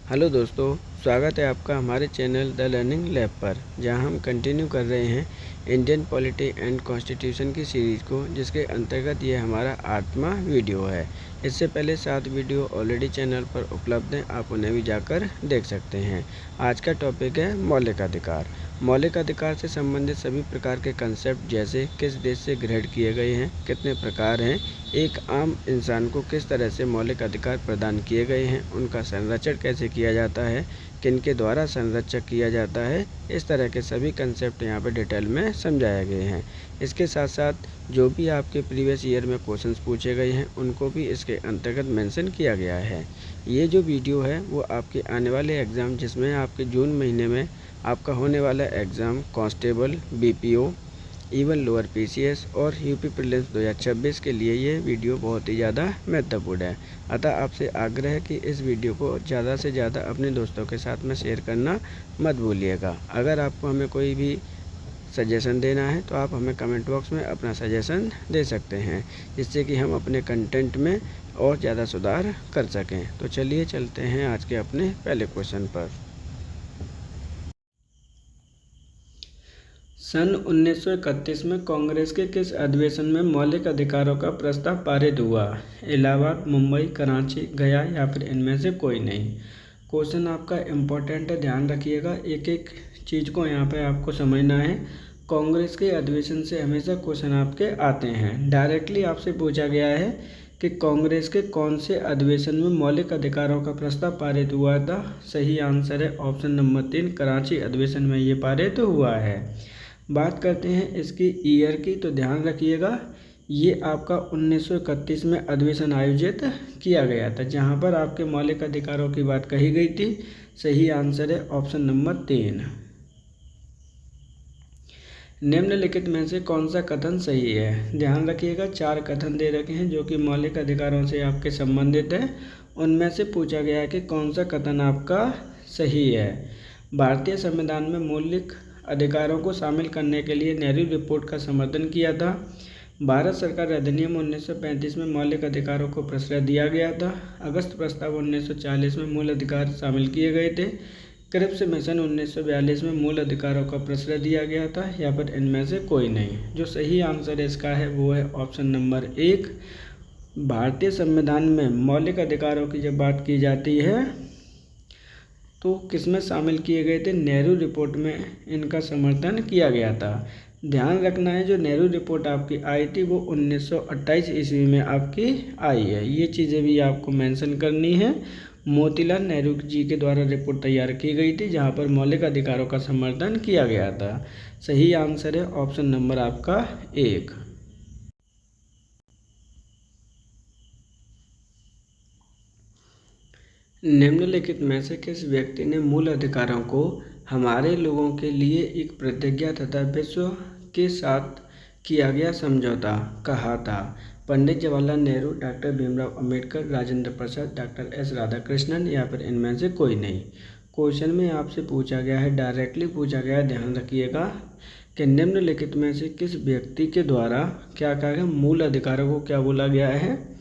Hello दोस्तों, स्वागत है आपका हमारे चैनल द लर्निंग लैब पर, जहां हम कंटिन्यू कर रहे हैं इंडियन पॉलिटी एंड कॉन्स्टिट्यूशन की सीरीज़ को, जिसके अंतर्गत ये हमारा 8वां वीडियो है। इससे पहले 7 वीडियो ऑलरेडी चैनल पर उपलब्ध हैं, आप उन्हें भी जाकर देख सकते हैं। आज का टॉपिक है मौलिक अधिकार। मौलिक अधिकार से संबंधित सभी प्रकार के कंसेप्ट, जैसे किस देश से ग्रहण किए गए हैं, कितने प्रकार हैं, एक आम इंसान को किस तरह से मौलिक अधिकार प्रदान किए गए हैं, उनका संरक्षण कैसे किया जाता है, किनके द्वारा संरक्षण किया जाता है, इस तरह के सभी कंसेप्ट यहाँ पर डिटेल में समझाए गए हैं। इसके साथ साथ जो भी आपके प्रीवियस ईयर में क्वेश्चंस पूछे गए हैं, उनको भी इसके अंतर्गत मेंशन किया गया है। ये जो वीडियो है वो आपके आने वाले एग्ज़ाम, जिसमें आपके जून महीने में आपका होने वाला exam constable, BPO, even lower PCS और यूपी प्रीलिम्स 2026 के लिए ये वीडियो बहुत ही ज़्यादा महत्वपूर्ण है। अतः आपसे आग्रह है कि इस वीडियो को ज़्यादा से ज़्यादा अपने दोस्तों के साथ में शेयर करना मत भूलिएगा। अगर आपको हमें कोई भी सजेशन देना है तो आप हमें कमेंट बॉक्स में अपना सजेशन दे सकते हैं, जिससे कि हम अपने कंटेंट में और ज़्यादा सुधार कर सकें। तो चलिए चलते हैं आज के अपने पहले क्वेश्चन पर। सन 1931 में कांग्रेस के किस अधिवेशन में मौलिक अधिकारों का प्रस्ताव पारित हुआ? इलाहाबाद, मुंबई, कराची, गया या फिर इनमें से कोई नहीं। क्वेश्चन आपका इम्पोर्टेंट है, ध्यान रखिएगा। एक एक चीज़ को यहाँ पे आपको समझना है। कांग्रेस के अधिवेशन से हमेशा क्वेश्चन आपके आते हैं। डायरेक्टली आपसे पूछा गया है कि कांग्रेस के कौन से अधिवेशन में मौलिक अधिकारों का प्रस्ताव पारित हुआ था। सही आंसर है ऑप्शन नंबर 3, कराची अधिवेशन में ये पारित हुआ है। बात करते हैं इसकी ईयर की, तो ध्यान रखिएगा ये आपका 1931 में अधिवेशन आयोजित किया गया था, जहां पर आपके मौलिक अधिकारों की बात कही गई थी। सही आंसर है ऑप्शन नंबर 3। निम्नलिखित में से कौन सा कथन सही है? ध्यान रखिएगा 4 कथन दे रखे हैं जो कि मौलिक अधिकारों से आपके संबंधित है। उनमें से पूछा गया है कि कौन सा कथन आपका सही है। भारतीय संविधान में मौलिक अधिकारों को शामिल करने के लिए नेहरू रिपोर्ट का समर्थन किया था। भारत सरकार अधिनियम 1935 में मौलिक अधिकारों को प्रश्रय दिया गया था। अगस्त प्रस्ताव 1940 में मूल अधिकार शामिल किए गए थे। क्रिप्स मिशन 1942 में मूल अधिकारों का प्रश्रय दिया गया था, या फिर इनमें से कोई नहीं। जो सही आंसर इसका है वो है ऑप्शन नंबर 1। भारतीय संविधान में मौलिक अधिकारों की जब बात की जाती है तो किसमें शामिल किए गए थे? नेहरू रिपोर्ट में इनका समर्थन किया गया था। ध्यान रखना है जो नेहरू रिपोर्ट आपकी आई थी वो 1928 ईस्वी में आपकी आई है। ये चीज़ें भी आपको मेंशन करनी है। मोतीलाल नेहरू जी के द्वारा रिपोर्ट तैयार की गई थी, जहां पर मौलिक अधिकारों का समर्थन किया गया था। सही आंसर है ऑप्शन नंबर आपका 1। निम्नलिखित में से किस व्यक्ति ने मूल अधिकारों को हमारे लोगों के लिए एक प्रतिज्ञा तथा विश्व के साथ किया गया समझौता कहा था? Pandit Jawaharlal Nehru, doctor Bhimrao Ambedkar, Rajendra Prasad, doctor S Radhakrishnan या फिर इनमें से कोई नहीं। क्वेश्चन में आपसे पूछा गया है, डायरेक्टली पूछा गया है, ध्यान रखिएगा कि निम्नलिखित में से किस व्यक्ति के द्वारा क्या कहा गया? मूल अधिकारों को क्या बोला गया है?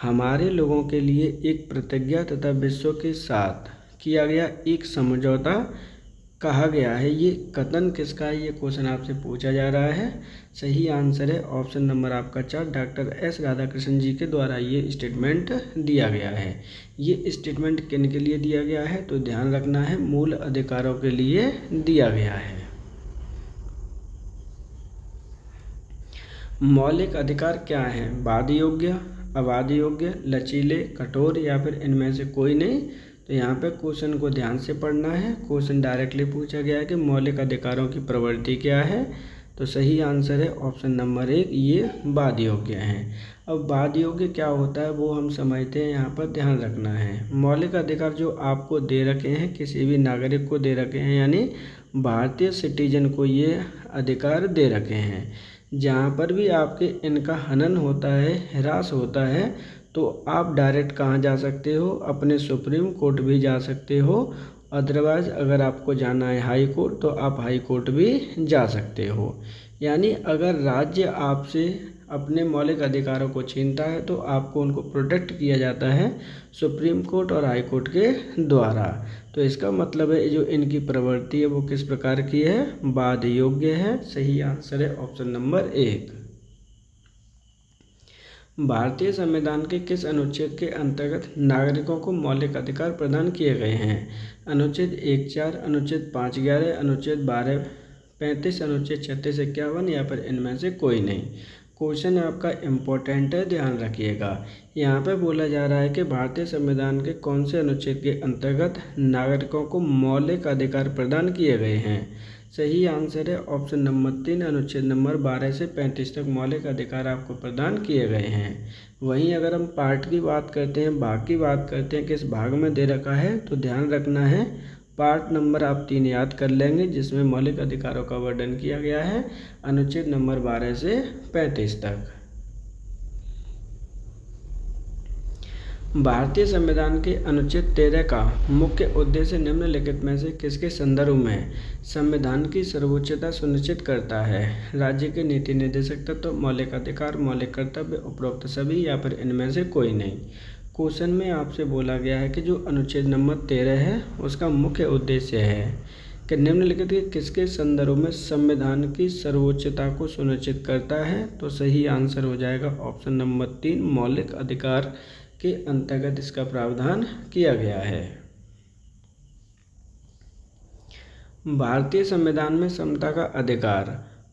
हमारे लोगों के लिए एक प्रतिज्ञा तथा विश्व के साथ किया गया एक समझौता कहा गया है। ये कथन किसका है? ये क्वेश्चन आपसे पूछा जा रहा है। सही आंसर है ऑप्शन नंबर आपका 4, डॉक्टर एस राधाकृष्णन जी के द्वारा ये स्टेटमेंट दिया गया है। ये स्टेटमेंट किन के लिए दिया गया है? तो ध्यान रखना है मूल अधिकारों के लिए दिया गया है। मौलिक अधिकार क्या है? वाद योग्य, अवाद योग्य, लचीले, कठोर या फिर इनमें से कोई नहीं। तो यहाँ पे क्वेश्चन को ध्यान से पढ़ना है। क्वेश्चन डायरेक्टली पूछा गया है कि मौलिक अधिकारों की प्रवृत्ति क्या है। तो सही आंसर है ऑप्शन नंबर 1, ये वाद योग्य हैं। अब वाद योग्य क्या होता है वो हम समझते हैं, यहाँ पर ध्यान रखना है। मौलिक अधिकार जो आपको दे रखे हैं, किसी भी नागरिक को दे रखे हैं, यानी भारतीय सिटीजन को ये अधिकार दे रखे हैं। जहाँ पर भी आपके इनका हनन होता है, ह्रास होता है, तो आप डायरेक्ट कहाँ जा सकते हो? अपने सुप्रीम कोर्ट भी जा सकते हो। अदरवाइज़ अगर आपको जाना है हाई कोर्ट तो आप हाई कोर्ट भी जा सकते हो। यानी अगर राज्य आपसे अपने मौलिक अधिकारों को छीनता है तो आपको उनको प्रोटेक्ट किया जाता है सुप्रीम कोर्ट और हाई कोर्ट के द्वारा। तो इसका मतलब है जो इनकी प्रवृत्ति है वो किस प्रकार की है, वाद योग्य है। सही आंसर है ऑप्शन नंबर 1। भारतीय संविधान के किस अनुच्छेद के अंतर्गत नागरिकों को मौलिक अधिकार प्रदान किए गए हैं? अनुच्छेद 1(4), अनुच्छेद 5(11), अनुच्छेद 12(35), अनुच्छेद 36(51) या फिर इनमें से कोई नहीं। क्वेश्चन आपका इम्पोर्टेंट है, ध्यान रखिएगा। यहाँ पे बोला जा रहा है कि भारतीय संविधान के कौन से अनुच्छेद के अंतर्गत नागरिकों को मौलिक अधिकार प्रदान किए गए हैं। सही आंसर है ऑप्शन नंबर 3, अनुच्छेद नंबर 12 से 35 तक मौलिक अधिकार आपको प्रदान किए गए हैं। वहीं अगर हम पार्ट की बात करते हैं, भाग की बात करते हैं, किस भाग में दे रखा है, तो ध्यान रखना है पार्ट नंबर आप 3 याद कर लेंगे जिसमें मौलिक अधिकारों का वर्णन किया गया है अनुच्छेद नंबर 12 से 35 तक। भारतीय संविधान के अनुच्छेद 13 का मुख्य उद्देश्य निम्नलिखित में से किसके संदर्भ में संविधान की सर्वोच्चता सुनिश्चित करता है? राज्य के नीति निर्देशक तत्व, मौलिक अधिकार, मौलिक कर्तव्य, उपरोक्त सभी या फिर इनमें से कोई नहीं। क्वेश्चन में आपसे बोला गया है कि जो अनुच्छेद नंबर 13 है उसका मुख्य उद्देश्य है कि निम्नलिखित के किसके संदर्भ में संविधान की सर्वोच्चता को सुनिश्चित करता है? तो सही आंसर हो जाएगा ऑप्शन नंबर 3, मौलिक अधिकार के अंतर्गत इसका प्रावधान किया गया है। भारतीय संविधान में समता का अधिकार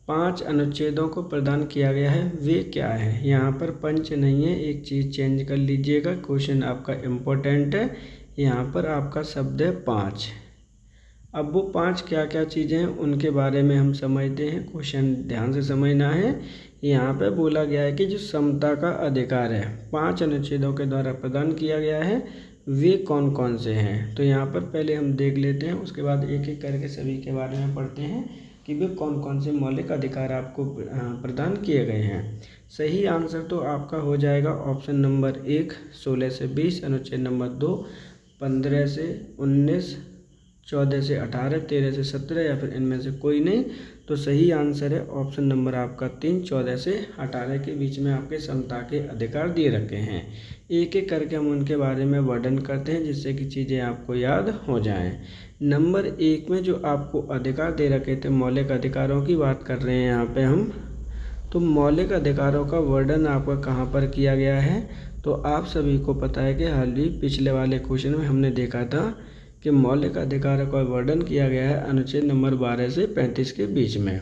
5 अनुच्छेदों को प्रदान किया गया है, वे क्या है? यहाँ पर पंच नहीं है, एक चीज़ चेंज कर लीजिएगा, क्वेश्चन आपका इम्पोर्टेंट है। यहाँ पर आपका शब्द है 5। अब वो 5 क्या क्या चीज़ें हैं उनके बारे में हम समझते हैं, क्वेश्चन ध्यान से समझना है। यहाँ पे बोला गया है कि जो समता का अधिकार है 5 अनुच्छेदों के द्वारा प्रदान किया गया है, वे कौन कौन से हैं? तो यहाँ पर पहले हम देख लेते हैं, उसके बाद एक एक करके सभी के बारे में पढ़ते हैं कि वे कौन कौन से मौलिक अधिकार आपको प्रदान किए गए हैं। सही आंसर तो आपका हो जाएगा ऑप्शन नंबर 1, 16 से 20, अनुच्छेद नंबर 2, 15 से 19, 14 से 18, 13 से 17 या फिर इनमें से कोई नहीं। तो सही आंसर है ऑप्शन नंबर आपका 3, 14 से 18 के बीच में आपके समता के अधिकार दिए रखे हैं। एक एक करके हम उनके बारे में वर्णन करते हैं जिससे कि चीज़ें आपको याद हो जाएं। नंबर 1 में जो आपको अधिकार दे रखे थे, मौलिक अधिकारों की बात कर रहे हैं यहाँ पे हम, तो मौलिक अधिकारों का वर्णन आपका कहाँ पर किया गया है? तो आप सभी को पता है कि हाल ही पिछले वाले क्वेश्चन में हमने देखा था कि मौलिक अधिकारों का वर्णन किया गया है अनुच्छेद नंबर 12 से 35 के बीच में।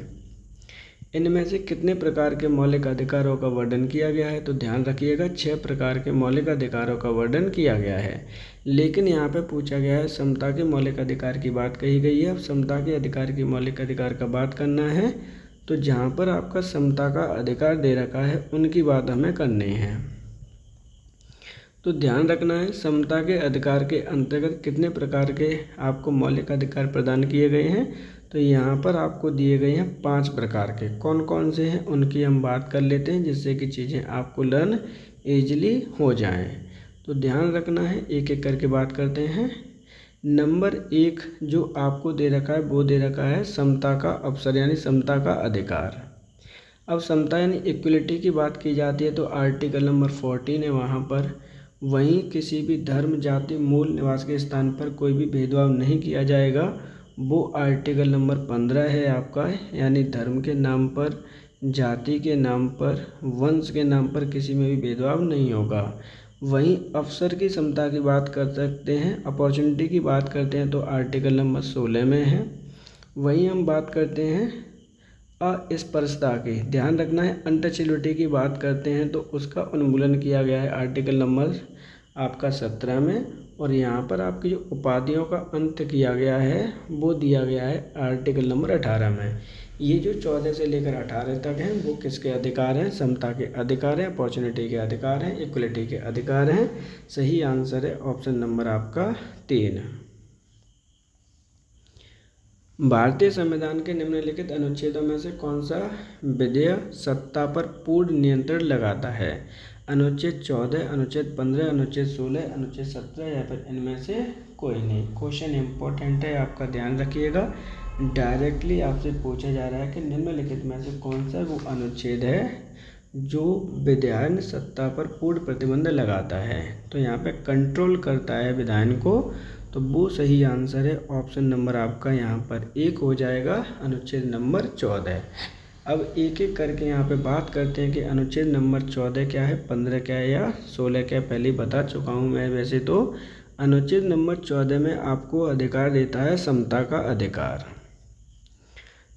इनमें से कितने प्रकार के मौलिक अधिकारों का वर्णन किया गया है? तो ध्यान रखिएगा 6 प्रकार के मौलिक अधिकारों का वर्णन किया गया है। लेकिन यहाँ पे पूछा गया है समता के मौलिक अधिकार की बात कही गई है। अब समता के अधिकार की मौलिक अधिकार का बात करना है तो जहाँ पर आपका समता का अधिकार दे रखा है उनकी बात हमें करनी है। तो ध्यान रखना है समता के अधिकार के अंतर्गत कितने प्रकार के आपको मौलिक अधिकार प्रदान किए गए हैं। तो यहाँ पर आपको दिए गए हैं 5 प्रकार के। कौन कौन से हैं उनकी हम बात कर लेते हैं जिससे कि चीज़ें आपको लर्न ईजिली हो जाएं। तो ध्यान रखना है, एक एक करके बात करते हैं। नंबर 1 जो आपको दे रखा है वो दे रखा है समता का अवसर यानी समता का अधिकार। अब समता यानी इक्वलिटी की बात की जाती है तो आर्टिकल नंबर 14 है वहाँ पर। वहीं किसी भी धर्म, जाति, मूल निवास के स्थान पर कोई भी भेदभाव नहीं किया जाएगा, वो आर्टिकल नंबर 15 है आपका, यानी धर्म के नाम पर, जाति के नाम पर, वंश के नाम पर किसी में भी भेदभाव नहीं होगा। वहीं अवसर की समता की बात कर सकते हैं, अपॉर्चुनिटी की बात करते हैं तो आर्टिकल नंबर 16 में है। वहीं हम बात करते हैं अस्पृश्यता की, ध्यान रखना है, अनटचेबिलिटी की बात करते हैं तो उसका उन्मूलन किया गया है आर्टिकल नंबर आपका 17 में। और यहाँ पर आपकी जो उपाधियों का अंत किया गया है वो दिया गया है आर्टिकल नंबर 18 में। ये जो 14 से लेकर 18 तक हैं वो किसके अधिकार हैं? समता के अधिकार हैं, अपॉर्चुनिटी के अधिकार हैं, इक्वलिटी के अधिकार हैं। सही आंसर है ऑप्शन नंबर आपका 3। भारतीय संविधान के निम्नलिखित अनुच्छेदों में से कौन सा विधेयक सत्ता पर पूर्ण नियंत्रण लगाता है? अनुच्छेद 14, अनुच्छेद 15, अनुच्छेद 16, अनुच्छेद 17 या फिर इनमें से कोई नहीं। क्वेश्चन इंपॉर्टेंट है, आपका ध्यान रखिएगा। डायरेक्टली आपसे पूछा जा रहा है कि निम्नलिखित में से कौन सा वो अनुच्छेद है जो विधायन सत्ता पर पूर्ण प्रतिबंध लगाता है। तो यहाँ पे कंट्रोल करता है विधायन को, तो वो सही आंसर है ऑप्शन नंबर आपका यहाँ पर 1 हो जाएगा, अनुच्छेद नंबर 14। अब एक एक करके यहाँ पे बात करते हैं कि अनुच्छेद नंबर 14 क्या है, 15 क्या है या 16 क्या है। पहले ही बता चुका हूँ मैं। वैसे तो अनुच्छेद नंबर 14 में आपको अधिकार देता है समता का अधिकार।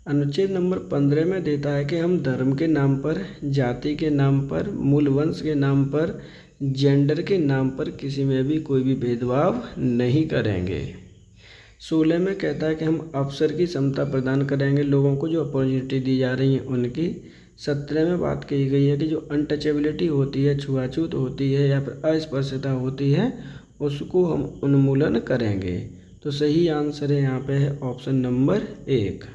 अनुच्छेद नंबर 15 में देता है कि हम धर्म के नाम पर, जाति के नाम पर, मूल वंश के नाम पर, जेंडर के नाम पर किसी में भी कोई भी भेदभाव नहीं करेंगे। 16 में कहता है कि हम अवसर की समता प्रदान करेंगे, लोगों को जो अपॉर्चुनिटी दी जा रही है उनकी। 17 में बात कही गई है कि जो अनटचेबिलिटी होती है, छुआछूत होती है या फिर अस्पृश्यता होती है, उसको हम उन्मूलन करेंगे। तो सही आंसर है यहाँ पे है ऑप्शन नंबर 1।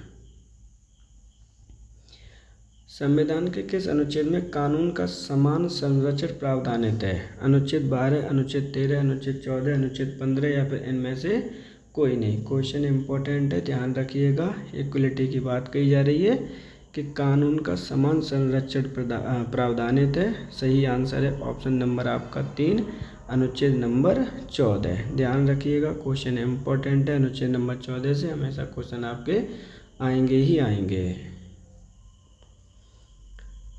संविधान के किस अनुच्छेद में कानून का समान संरक्षण प्रावधानित है? अनुच्छेद 12, अनुच्छेद 13, अनुच्छेद 14, अनुच्छेद 15 या फिर इनमें से कोई नहीं। क्वेश्चन इंपॉर्टेंट है, ध्यान रखिएगा। इक्वलिटी की बात कही जा रही है कि कानून का समान संरक्षण प्रावधानित है। सही आंसर है ऑप्शन नंबर आपका 3, अनुच्छेद नंबर 14। ध्यान रखिएगा, क्वेश्चन इंपॉर्टेंट है। अनुच्छेद नंबर 14 से हमेशा क्वेश्चन आपके आएंगे ही आएंगे।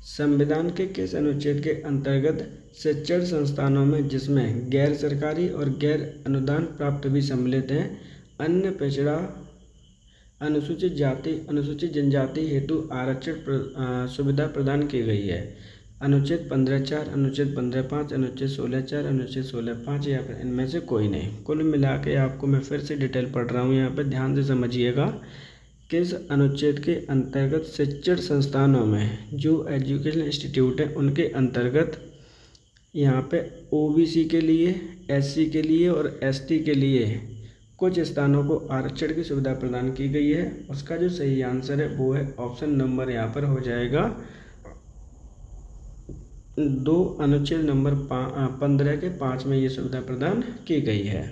संविधान के किस अनुच्छेद के अंतर्गत शिक्षण संस्थानों में, जिसमें गैर सरकारी और गैर अनुदान प्राप्त भी सम्मिलित हैं, अन्य पिछड़ा, अनुसूचित जाति, अनुसूचित जनजाति हेतु आरक्षण सुविधा प्रदान की गई है? अनुच्छेद 15(4), अनुच्छेद 15(5), अनुच्छेद 16(4), अनुच्छेद 16(5) या फिर इनमें से कोई नहीं। कुल मिला के आपको मैं फिर से डिटेल पढ़ रहा हूँ, यहाँ पर ध्यान से समझिएगा। किस अनुच्छेद के अंतर्गत शिक्षण संस्थानों में, जो एजुकेशनल इंस्टीट्यूट हैं उनके अंतर्गत यहाँ पे ओबीसी के लिए, एससी के लिए और एसटी के लिए कुछ स्थानों को आरक्षण की सुविधा प्रदान की गई है? उसका जो सही आंसर है वो है ऑप्शन नंबर यहाँ पर हो जाएगा 2, अनुच्छेद नंबर 15 के 5 में ये सुविधा प्रदान की गई है।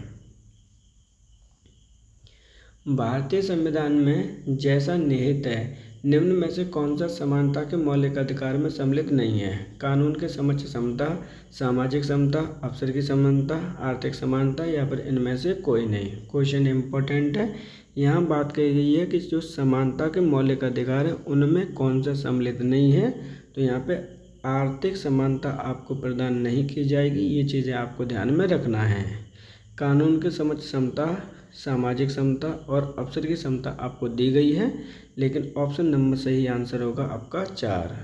भारतीय संविधान में जैसा निहित है, निम्न में से कौन सा समानता के मौलिक अधिकार में सम्मिलित नहीं है? कानून के समक्ष समता, सामाजिक समता, अवसर की समानता, आर्थिक समानता या फिर इनमें से कोई नहीं। क्वेश्चन इंपॉर्टेंट है। यहाँ बात कही गई है कि जो समानता के मौलिक अधिकार है उनमें कौन सा सम्मिलित नहीं है। तो यहाँ पे आर्थिक समानता आपको प्रदान नहीं की जाएगी। ये चीज़ें आपको ध्यान में रखना है। कानून के समक्ष समता, सामाजिक समता और अवसर की समता आपको दी गई है, लेकिन ऑप्शन नंबर सही आंसर होगा आपका 4।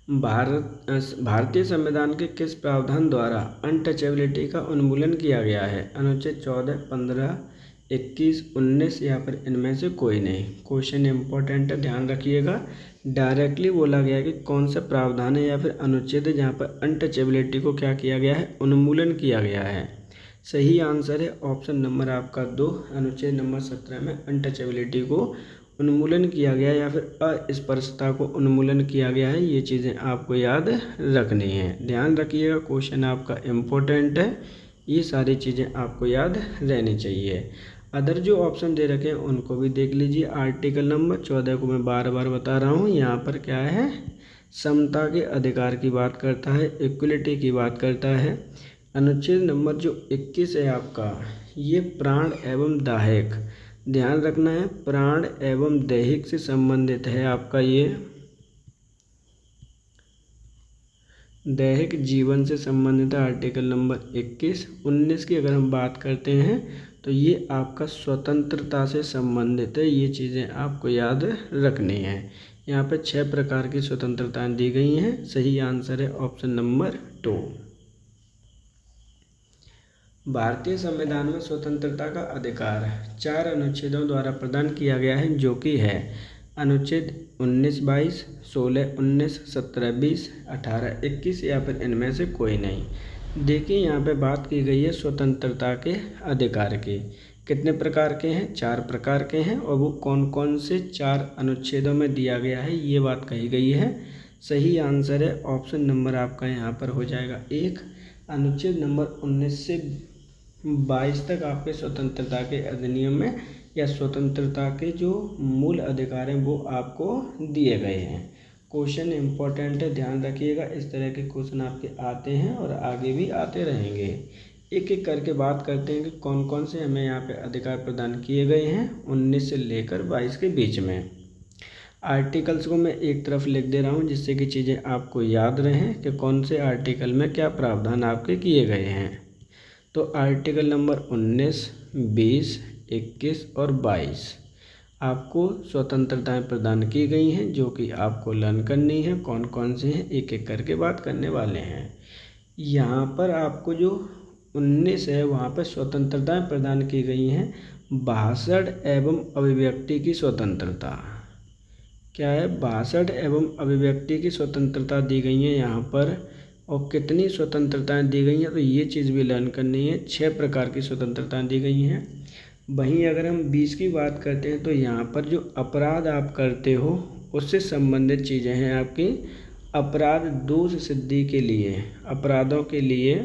भारतीय संविधान के किस प्रावधान द्वारा अनटचेबिलिटी का उन्मूलन किया गया है? अनुच्छेद 14, 15, 21, 19 या फिर इनमें से कोई नहीं। क्वेश्चन इंपॉर्टेंट है, ध्यान रखिएगा। डायरेक्टली बोला गया कि कौन सा प्रावधान है या फिर अनुच्छेद है जहाँ पर अनटचेबिलिटी को क्या किया गया है, उन्मूलन किया गया है। सही आंसर है ऑप्शन नंबर आपका 2, अनुच्छेद नंबर 17 में अनटचेबिलिटी को उन्मूलन किया गया या फिर अस्पृश्यता को उन्मूलन किया गया है। ये चीज़ें आपको याद रखनी है, ध्यान रखिएगा। क्वेश्चन आपका इम्पोर्टेंट है, ये सारी चीज़ें आपको याद रहनी चाहिए। अदर जो ऑप्शन दे रखे हैं उनको भी देख लीजिए। आर्टिकल नंबर 14 को मैं बार बार बता रहा हूँ, यहाँ पर क्या है, समता के अधिकार की बात करता है, इक्वलिटी की बात करता है। अनुच्छेद नंबर जो 21 है आपका, ये प्राण एवं दाहिक, ध्यान रखना है, प्राण एवं दैहिक से संबंधित है आपका। ये दैहिक जीवन से संबंधित है आर्टिकल नंबर 21। 19 की अगर हम बात करते हैं तो ये आपका स्वतंत्रता से संबंधित है। ये चीज़ें आपको याद रखनी है। यहाँ पे 6 प्रकार की स्वतंत्रताएं दी गई हैं। सही आंसर है ऑप्शन नंबर 2। भारतीय संविधान में स्वतंत्रता का अधिकार 4 अनुच्छेदों द्वारा प्रदान किया गया है, जो कि है अनुच्छेद 19-22, 16-19, 17-20, 18-21 या फिर इनमें से कोई नहीं। देखिए यहाँ पे बात की गई है स्वतंत्रता के अधिकार की। कितने प्रकार के हैं? 4 प्रकार के हैं, और वो कौन कौन से 4 अनुच्छेदों में दिया गया है, ये बात कही गई है। सही आंसर है ऑप्शन नंबर आपका यहाँ पर हो जाएगा 1। अनुच्छेद नंबर 19 से 22 तक आपके स्वतंत्रता के अधिनियम में या स्वतंत्रता के जो मूल अधिकार हैं वो आपको दिए गए हैं। क्वेश्चन इम्पोर्टेंट है, ध्यान रखिएगा। इस तरह के क्वेश्चन आपके आते हैं और आगे भी आते रहेंगे। एक एक करके बात करते हैं कि कौन कौन से हमें यहाँ पे अधिकार प्रदान किए गए हैं 19 से लेकर 22 के बीच में। आर्टिकल्स को मैं एक तरफ लिख दे रहा हूँ जिससे कि चीज़ें आपको याद रहें कि कौन से आर्टिकल में क्या प्रावधान आपके किए गए हैं। तो आर्टिकल नंबर 19, 20, 21 और 22 आपको स्वतंत्रताएं प्रदान की गई हैं जो कि आपको लर्न करनी है। कौन कौन से हैं एक एक करके बात करने वाले हैं। यहाँ पर आपको जो 19 है वहाँ पर स्वतंत्रताएं प्रदान की गई हैं। भाषण एवं अभिव्यक्ति की स्वतंत्रता क्या है, भाषण एवं अभिव्यक्ति की स्वतंत्रता दी गई है यहाँ पर। और कितनी स्वतंत्रताएं दी गई हैं तो ये चीज़ भी लर्न करनी है। 6 प्रकार की स्वतंत्रताएं दी गई हैं। वहीं अगर हम 20 की बात करते हैं तो यहाँ पर जो अपराध आप करते हो उससे संबंधित चीज़ें हैं आपकी। अपराध दोष सिद्धि के लिए, अपराधों के लिए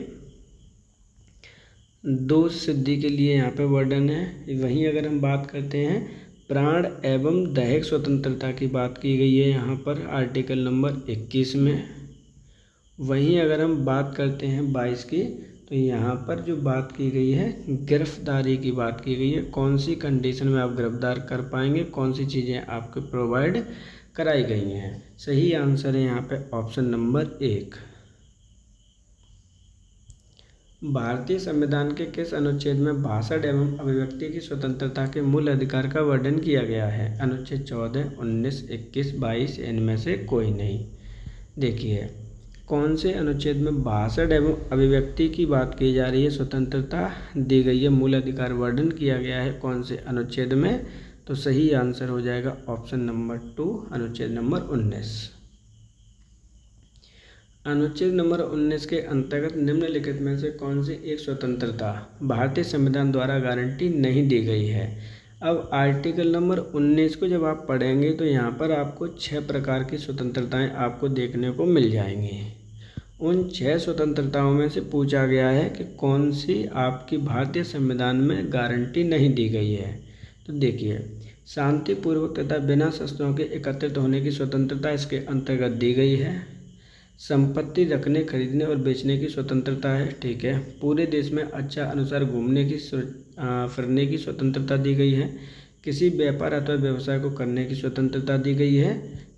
दोष सिद्धि के लिए यहाँ पे वर्णन है। वहीं अगर हम बात करते हैं प्राण एवं दैहिक स्वतंत्रता की बात की गई है यहाँ पर आर्टिकल नंबर 21 में। वहीं अगर हम बात करते हैं 22 की तो यहाँ पर जो बात की गई है गिरफ्तारी की बात की गई है। कौन सी कंडीशन में आप गिरफ्तार कर पाएंगे, कौन सी चीज़ें आपको प्रोवाइड कराई गई हैं। सही आंसर है यहाँ पे ऑप्शन नंबर 1। भारतीय संविधान के किस अनुच्छेद में भाषण एवं अभिव्यक्ति की स्वतंत्रता के मूल अधिकार का वर्णन किया गया है। अनुच्छेद 14, 19, 21, 22 इनमें से कोई नहीं। देखिए कौन से अनुच्छेद में भाषण एवं अभिव्यक्ति की बात की जा रही है, स्वतंत्रता दी गई है, मूल अधिकार वर्णन किया गया है कौन से अनुच्छेद में। तो सही आंसर हो जाएगा ऑप्शन नंबर 2 अनुच्छेद नंबर 19। अनुच्छेद नंबर 19 के अंतर्गत निम्नलिखित में से कौन सी एक स्वतंत्रता भारतीय संविधान द्वारा गारंटी नहीं दी गई है। अब आर्टिकल नंबर 19 को जब आप पढ़ेंगे तो यहाँ पर आपको 6 प्रकार की स्वतंत्रताएं आपको देखने को मिल जाएंगी। उन 6 स्वतंत्रताओं में से पूछा गया है कि कौन सी आपकी भारतीय संविधान में गारंटी नहीं दी गई है। तो देखिए शांतिपूर्वक तथा बिना शस्त्रों के एकत्रित होने की स्वतंत्रता इसके अंतर्गत दी गई है। संपत्ति रखने, खरीदने और बेचने की स्वतंत्रता है, ठीक है। पूरे देश में अच्छा अनुसार घूमने की फिरने की स्वतंत्रता दी गई है। किसी व्यापार अथवा व्यवसाय को करने की स्वतंत्रता दी गई है,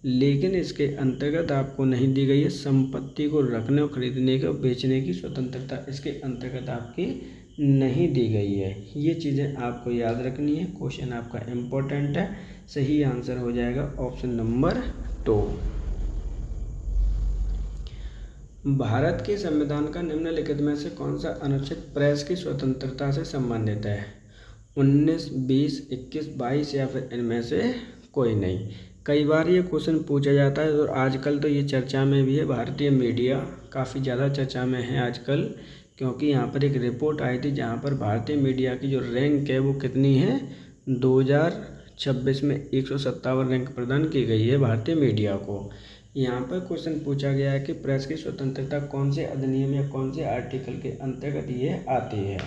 लेकिन इसके अंतर्गत आपको नहीं दी गई है संपत्ति को रखने और खरीदने के और बेचने की स्वतंत्रता, इसके अंतर्गत आपकी नहीं दी गई है। ये चीज़ें आपको याद रखनी है, क्वेश्चन आपका इम्पोर्टेंट है। सही आंसर हो जाएगा ऑप्शन नंबर 2। भारत के संविधान का निम्नलिखित में से कौन सा अनुच्छेद प्रेस की स्वतंत्रता से संबंधित है। 19, 20, 21, 22 या फिर इनमें से कोई नहीं। कई बार ये क्वेश्चन पूछा जाता है और आजकल तो ये चर्चा में भी है। भारतीय मीडिया काफ़ी ज़्यादा चर्चा में है आजकल, क्योंकि यहाँ पर एक रिपोर्ट आई थी जहाँ पर भारतीय मीडिया की जो रैंक है वो कितनी है, 2026 में 157 रैंक प्रदान की गई है भारतीय मीडिया को। यहाँ पर क्वेश्चन पूछा गया है कि प्रेस की स्वतंत्रता कौन से अधिनियम या कौन से आर्टिकल के अंतर्गत ये आती है।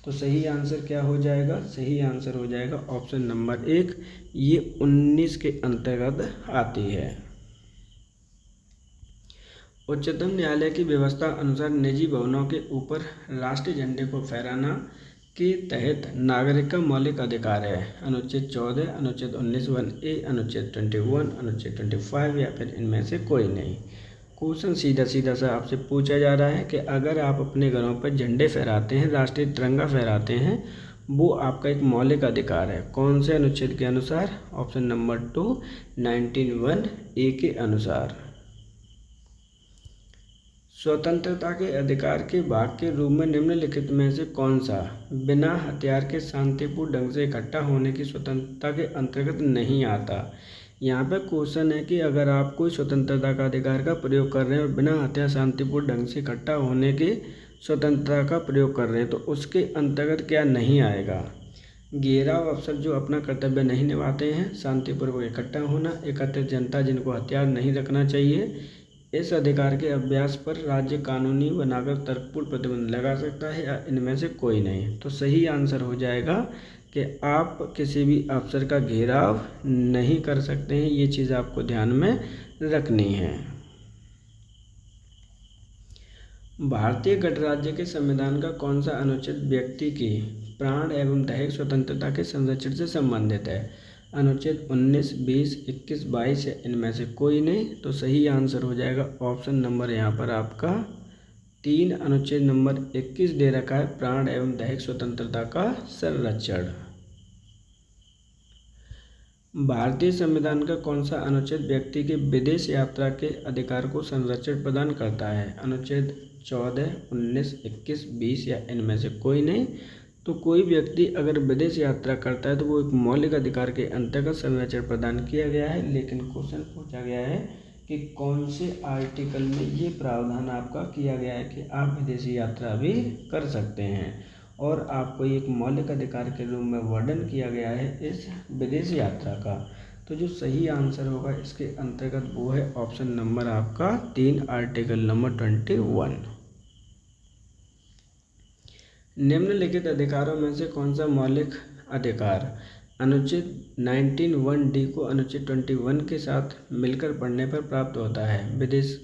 तो सही आंसर क्या हो जाएगा, सही आंसर हो जाएगा ऑप्शन नंबर 1, ये 19 के अंतर्गत आती है। उच्चतम न्यायालय की व्यवस्था अनुसार निजी भवनों के ऊपर राष्ट्रीय झंडे को फहराना के तहत नागरिक का मौलिक अधिकार है। अनुच्छेद 14, अनुच्छेद 19 1A, अनुच्छेद 21, अनुच्छेद 25 या फिर इनमें से कोई नहीं। क्वेश्चन सीधा सीधा सा आपसे पूछा जा रहा है कि अगर आप अपने घरों पर झंडे फहराते हैं, राष्ट्रीय तिरंगा फहराते हैं, वो आपका एक मौलिक अधिकार है। कौन से अनुच्छेद के अनुसार, ऑप्शन नंबर 2 19(1)A के अनुसार। स्वतंत्रता के अधिकार के भाग के रूप में निम्नलिखित में से कौन सा बिना हथियार के शांतिपूर्ण ढंग से इकट्ठा होने की स्वतंत्रता के अंतर्गत नहीं आता। यहाँ पे क्वेश्चन है कि अगर आप कोई स्वतंत्रता का अधिकार का प्रयोग कर रहे हैं और बिना हथियार शांतिपूर्ण ढंग से इकट्ठा होने की स्वतंत्रता का प्रयोग कर रहे हैं तो उसके अंतर्गत क्या नहीं आएगा। घेराव अफसर जो अपना कर्तव्य नहीं निभाते हैं, शांतिपूर्वक इकट्ठा होना, एकत्रित जनता जिनको हथियार नहीं रखना चाहिए, इस अधिकार के अभ्यास पर राज्य कानूनी बनाकर तर्कपूर्ण प्रतिबंध लगा सकता है या इनमें से कोई नहीं। तो सही आंसर हो जाएगा कि आप किसी भी अफसर का घेराव नहीं कर सकते हैं। ये चीज़ आपको ध्यान में रखनी है। भारतीय गणराज्य के संविधान का कौन सा अनुच्छेद व्यक्ति की प्राण एवं दैहिक स्वतंत्रता के संरक्षण से संबंधित है? अनुच्छेद 19, 20, 21, 22 या इनमें से कोई नहीं। तो सही आंसर हो जाएगा ऑप्शन नंबर यहाँ पर आपका 3, अनुच्छेद नंबर 21 दे रखा है, प्राण एवं दैहिक स्वतंत्रता का संरक्षण। भारतीय संविधान का कौन सा अनुच्छेद व्यक्ति के विदेश यात्रा के अधिकार को संरक्षण प्रदान करता है? अनुच्छेद 14, 19, 21, 20 या इनमें से कोई नहीं। तो कोई व्यक्ति अगर विदेश यात्रा करता है तो वो एक मौलिक अधिकार के अंतर्गत संरक्षण प्रदान किया गया है। लेकिन क्वेश्चन पूछा गया है कि कौन से आर्टिकल में ये प्रावधान आपका किया गया है कि आप विदेशी यात्रा भी कर सकते हैं, और आपको एक मौलिक अधिकार के रूप में वर्णन किया गया है इस विदेश यात्रा का। तो जो सही आंसर होगा इसके अंतर्गत वो है ऑप्शन नंबर आपका 3, आर्टिकल नंबर 21। निम्नलिखित अधिकारों में से कौन सा मौलिक अधिकार अनुच्छेद 19(1)(d) को अनुच्छेद 21 के साथ मिलकर पढ़ने पर प्राप्त होता है? विदेश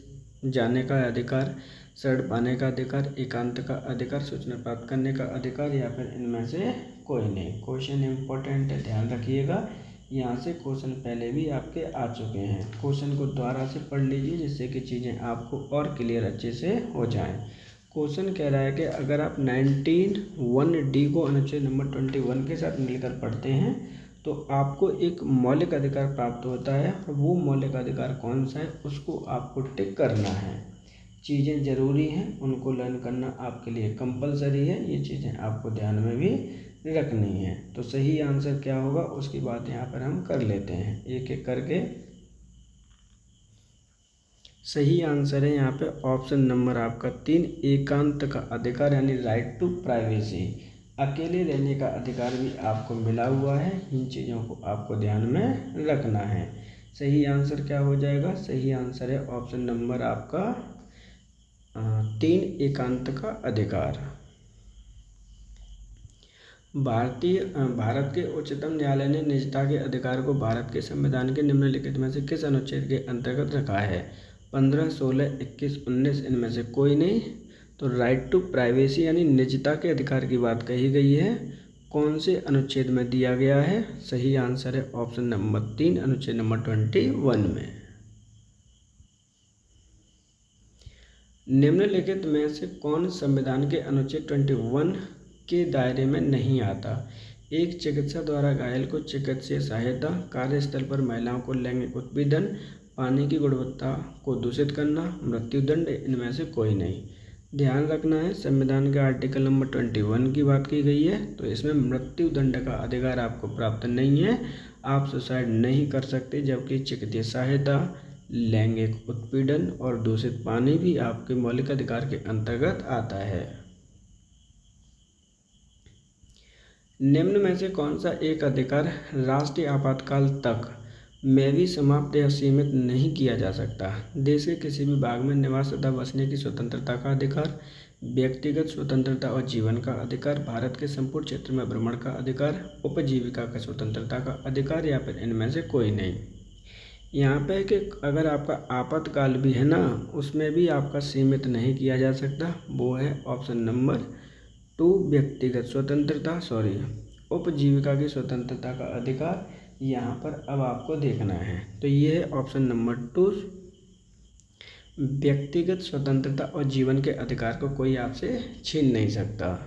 जाने का अधिकार, शरण पाने का अधिकार, एकांत का अधिकार, सूचना प्राप्त करने का अधिकार या फिर इनमें से कोई नहीं। क्वेश्चन इम्पोर्टेंट है, ध्यान रखिएगा। यहाँ से क्वेश्चन पहले भी आपके आ चुके हैं। क्वेश्चन को दोबारा से पढ़ लीजिए जिससे कि चीज़ें आपको और क्लियर अच्छे से हो जाएं। क्वेश्चन कह रहा है कि अगर आप 19(1)(d) को अनुच्छेद नंबर 21 के साथ मिलकर पढ़ते हैं तो आपको एक मौलिक अधिकार प्राप्त होता है, और वो मौलिक अधिकार कौन सा है उसको आपको टिक करना है। चीज़ें ज़रूरी हैं, उनको लर्न करना आपके लिए कंपलसरी है। ये चीज़ें आपको ध्यान में भी रखनी है। तो सही आंसर क्या होगा उसकी बात यहाँ पर हम कर लेते हैं एक एक करके। सही आंसर है यहाँ पे ऑप्शन नंबर आपका 3, एकांत का अधिकार यानी राइट टू प्राइवेसी। अकेले रहने का अधिकार भी आपको मिला हुआ है। इन चीज़ों को आपको ध्यान में रखना है। सही आंसर क्या हो जाएगा? सही आंसर है ऑप्शन नंबर आपका 3, एकांत का अधिकार। भारत के उच्चतम न्यायालय ने निजता के अधिकार को भारत के संविधान के निम्नलिखित में से किस अनुच्छेद के अंतर्गत रखा है? 15, 16, 21, 19 इनमें से कोई नहीं। तो राइट टू प्राइवेसी यानी निजता के अधिकार की बात कही गई है, कौन से अनुच्छेद में दिया गया है? सही आंसर है ऑप्शन नंबर 3, अनुच्छेद नंबर 21 में। निम्नलिखित में से कौन संविधान के अनुच्छेद 21 के दायरे में नहीं आता? एक चिकित्सा द्वारा घायल को चिकित्सीय सहायता, कार्यस्थल पर महिलाओं को लैंगिक उत्पीड़न, पानी की गुणवत्ता को दूषित करना, मृत्युदंड इनमें से कोई नहीं। ध्यान रखना है संविधान के आर्टिकल नंबर 21 की बात की गई है, तो इसमें मृत्युदंड का अधिकार आपको प्राप्त नहीं है। आप सुसाइड नहीं कर सकते, जबकि चिकित्सीय सहायता, लैंगिक उत्पीड़न और दूषित पानी भी आपके मौलिक अधिकार के अंतर्गत आता है। निम्न में से कौन सा एक अधिकार राष्ट्रीय आपातकाल तक में भी समाप्त या सीमित नहीं किया जा सकता? देश के किसी भी भाग में निवास तथा बसने की स्वतंत्रता का अधिकार, व्यक्तिगत स्वतंत्रता और जीवन का अधिकार, भारत के संपूर्ण क्षेत्र में भ्रमण का अधिकार, उपजीविका का स्वतंत्रता का अधिकार या फिर इनमें से कोई नहीं। यहाँ पे कि अगर आपका आपातकाल भी है ना, उसमें भी आपका सीमित नहीं किया जा सकता। वो है ऑप्शन नंबर 2, व्यक्तिगत स्वतंत्रता, उपजीविका की स्वतंत्रता का अधिकार। यहाँ पर अब आपको देखना है, तो ये है ऑप्शन नंबर 2, व्यक्तिगत स्वतंत्रता और जीवन के अधिकार को कोई आपसे छीन नहीं सकता।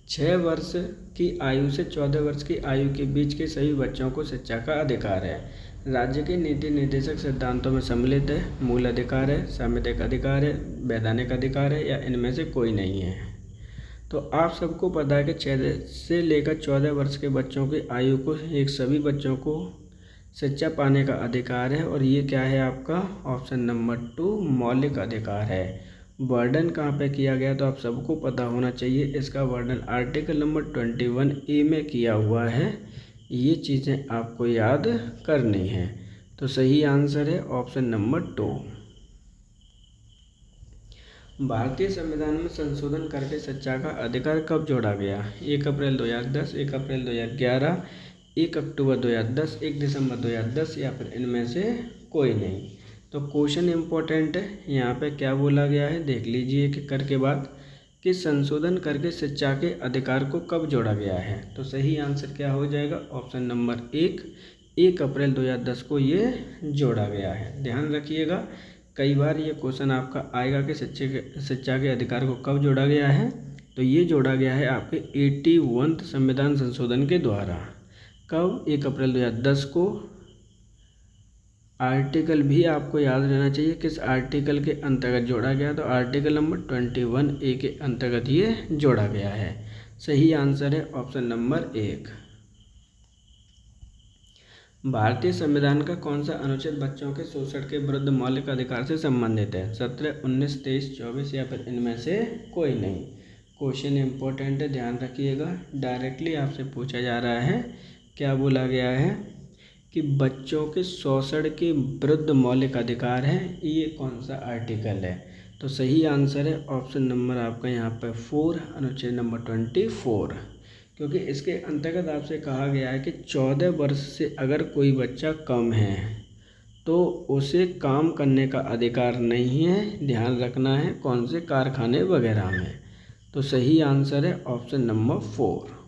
6 वर्ष की आयु से 14 वर्ष की आयु के बीच के सभी बच्चों को शिक्षा का अधिकार है। राज्य के नीति निर्देशक सिद्धांतों में सम्मिलित है, मूल अधिकार है, सामुदायिक अधिकार है, वैधानिक अधिकार है या इनमें से कोई नहीं है। तो आप सबको पता है कि 6 से लेकर 14 वर्ष के बच्चों की आयु को एक सभी बच्चों को शिक्षा पाने का अधिकार है, और ये क्या है आपका ऑप्शन नंबर 2, मौलिक अधिकार है। वर्णन कहाँ पे किया गया तो आप सबको पता होना चाहिए। इसका वर्णन आर्टिकल नंबर 21A में किया हुआ है। ये चीज़ें आपको याद करनी है। तो सही आंसर है ऑप्शन नंबर 2। भारतीय संविधान में संशोधन करके शिक्षा का अधिकार कब जोड़ा गया? 1 अप्रैल 2010, 1 अप्रैल 2011, 1 अक्टूबर 2010, 1 दिसंबर 2010 या फिर इनमें से कोई नहीं। तो क्वेश्चन इम्पोर्टेंट है, यहाँ पे क्या बोला गया है देख लीजिए कि कर के बाद कि संशोधन करके शिक्षा के अधिकार को कब जोड़ा गया है। तो सही आंसर क्या हो जाएगा? ऑप्शन नंबर 1 अप्रैल 2010 को ये जोड़ा गया है। ध्यान रखिएगा, कई बार ये क्वेश्चन आपका आएगा कि शिक्षा के अधिकार को कब जोड़ा गया है। तो ये जोड़ा गया है आपके 81वें संविधान संशोधन के द्वारा। कब? 1 अप्रैल 2010 को। आर्टिकल भी आपको याद रहना चाहिए किस आर्टिकल के अंतर्गत जोड़ा गया। तो आर्टिकल नंबर 21A के अंतर्गत ये जोड़ा गया है। सही आंसर है ऑप्शन नंबर 1। भारतीय संविधान का कौन सा अनुच्छेद बच्चों के शोषण के विरुद्ध मौलिक अधिकार से संबंधित है? 17, 19, 23, 24 या फिर इनमें से कोई नहीं। क्वेश्चन इम्पोर्टेंट है, ध्यान रखिएगा। डायरेक्टली आपसे पूछा जा रहा है, क्या बोला गया है कि बच्चों के शोषण के विरुद्ध मौलिक अधिकार है, ये कौन सा आर्टिकल है? तो सही आंसर है ऑप्शन नंबर आपका यहाँ पर 4, अनुच्छेद नंबर 24, क्योंकि इसके अंतर्गत आपसे कहा गया है कि 14 वर्ष से अगर कोई बच्चा कम है तो उसे काम करने का अधिकार नहीं है। ध्यान रखना है कौन से कारखाने वगैरह में। तो सही आंसर है ऑप्शन नंबर 4।